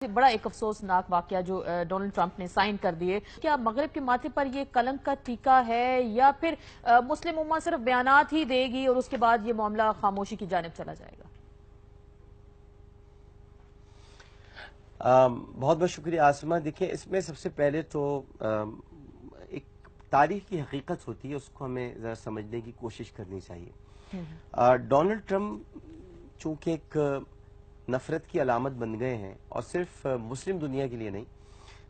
बड़ा एक अफसोसनाक वाकया जो डोनाल्ड ट्रंप ने साइन कर दिए, क्या मगरिब के माथे पर ये कलंक का टीका है या फिर मुस्लिम उम्मा सिर्फ बयानात ही देगी और उसके बाद ये मामला खामोशी की जानिब चला जाएगा? बहुत बहुत शुक्रिया आसमा। देखिए, इसमें सबसे पहले तो एक तारीख की हकीकत होती है, उसको हमें ज़रा समझने की कोशिश करनी चाहिए। डोनाल्ड ट्रंप चूंकि एक नफरत की अलामत बन गए हैं, और सिर्फ मुस्लिम दुनिया के लिए नहीं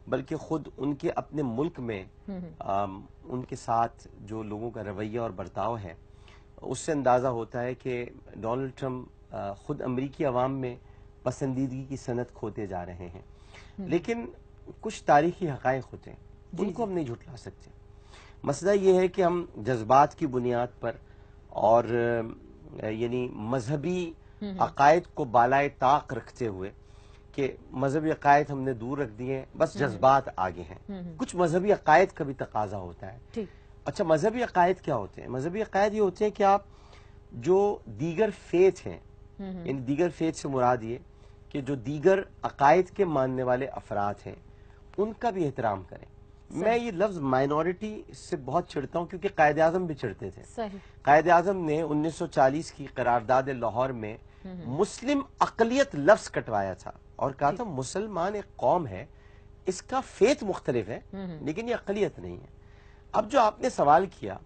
बल्कि खुद उनके अपने मुल्क में उनके साथ जो लोगों का रवैया और बर्ताव है, उससे अंदाज़ा होता है कि डोनाल्ड ट्रंप खुद अमरीकी अवाम में पसंदीदगी की सनत खोते जा रहे हैं। लेकिन कुछ तारीखी हक़ाइक़ होते हैं, उनको हम नहीं झुठला सकते। मसला ये है कि हम जज्बात की बुनियाद पर और यानी मजहबी अकायद को बालाए ताक रखते हुए कि मजहबी अकायद हमने दूर रख दिए, बस जज्बात आगे हैं। कुछ मजहबी अकायद का भी तकाजा होता है। अच्छा, मजहबी अकायद क्या होते हैं? मजहबी अकायद ये होते हैं कि आप जो दीगर फेथ हैं, इन दीगर फेथ से मुराद ये कि जो दीगर अकायद के मानने वाले अफराद हैं, उनका भी एहतराम करें। मैं ये लफ्ज माइनॉरिटी से बहुत चिढ़ता हूँ, क्योंकि कायद आजम भी चिढ़ते थे। कायद आजम ने 1940 की करारदाद लाहौर में मुस्लिम अकलियत लफ्ज कटवाया था और कहा था मुसलमान एक कौम है, इसका फेथ मुख्तलिफ है लेकिन ये अकलियत नहीं है। अब जो आपने सवाल किया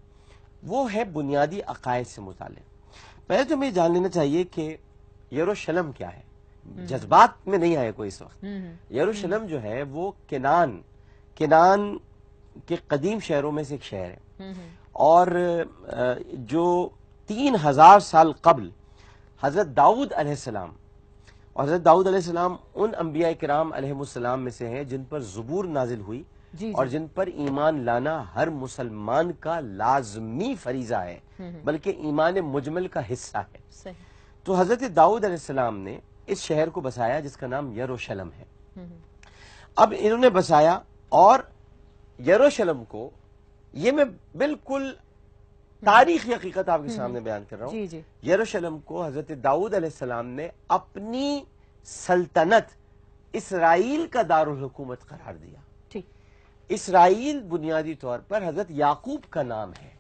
वो है बुनियादी अकायद से मुताल्लिक। पहले तो हमें जान लेना चाहिए कि यरूशलेम क्या है। जज्बात में नहीं आए कोई इस वक्त। यरूशलेम जो है वो केनान के कदीम शहरों में से एक शहर है, और जो 3000 साल कबल हजरत दाऊद अलैहिस्सलाम, और हजरत दाऊद अलैहिस्सलाम उन अंबिया किराम अलैहिमुस्सलाम में से हैं जिन पर ज़ुबूर नाजिल हुई और जिन पर ईमान लाना हर मुसलमान का लाजमी फरीजा है, बल्कि ईमान मुजमल का हिस्सा है। तो हजरत दाऊद अलैहिस्सलाम ने इस शहर को बसाया जिसका नाम यरूशलेम है। अब इन्होंने बसाया, और यरूशलेम को, ये मैं बिल्कुल तारीखी हकीकत आपके सामने बयान कर रहा हूँ, यरूशलेम को हजरत दाऊद अलैहिस्सलाम ने अपनी सल्तनत इसराइल का दारुल हुकूमत करार दिया। इसराइल बुनियादी तौर पर हजरत याकूब का नाम है,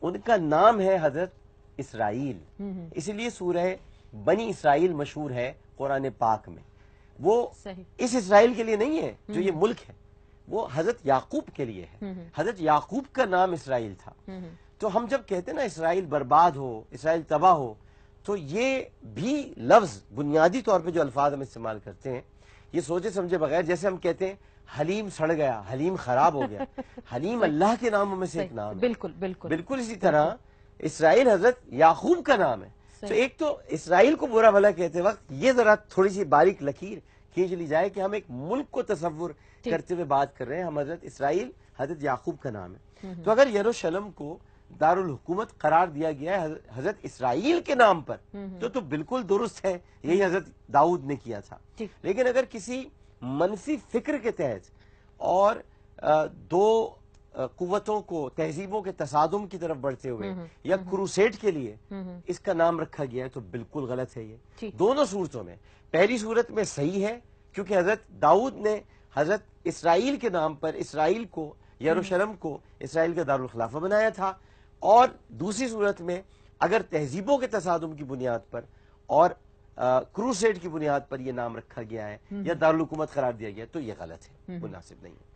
उनका नाम है हजरत इसराइल, इसलिए सूरह बनी इसराइल मशहूर है कुरान पाक में। वो इस इसराइल के लिए नहीं है जो ये मुल्क है, वो हजरत याकूब के लिए है। हजरत याकूब का नाम इसराइल था। तो हम जब कहते हैं ना इसराइल बर्बाद हो, इसराइल तबाह हो, तो ये भी लफ्ज बुनियादी तौर पे जो अल्फाज हम इस्तेमाल करते हैं, ये सोचे समझे बगैर, जैसे हम कहते हैं हलीम सड़ गया, हलीम खराब हो गया। हलीम अल्लाह के नामों में से एक नाम है। बिल्कुल इसी तरह इसराइल हजरत याकूब का नाम है। तो एक तो इसराइल को बुरा भला कहते वक्त ये जरा थोड़ी सी बारीक लकीर खींच ली जाए कि हम एक मुल्क को तसव्वुर करते हुए बात कर रहे हैं। हम हजरत इसराइल हजरत याकूब का नाम है। तो अगर यरूशलेम को दारुल हुकूमत करार दिया गया है हजरत इसराइल के नाम पर, तो बिल्कुल दुरुस्त है, यही हजरत दाऊद ने किया था। लेकिन अगर किसी मनफी फिक्र के तहत और दो कुव्वतों को, तहजीबों के तसादुम की तरफ बढ़ते हुए या क्रूसेड के लिए इसका नाम रखा गया है, तो बिल्कुल गलत है ये। दोनों सूरतों में, पहली सूरत में सही है क्योंकि हजरत दाऊद ने हजरत इसराइल के नाम पर इसराइल को, यरूशलेम को इसराइल का दारुल खिलाफा बनाया था, और दूसरी सूरत में अगर तहजीबों के तसादुम की बुनियाद पर और क्रूसेड की बुनियाद पर यह नाम रखा गया है या दारुल हुकूमत करार दिया गया, तो यह गलत है, मुनासिब नहीं है।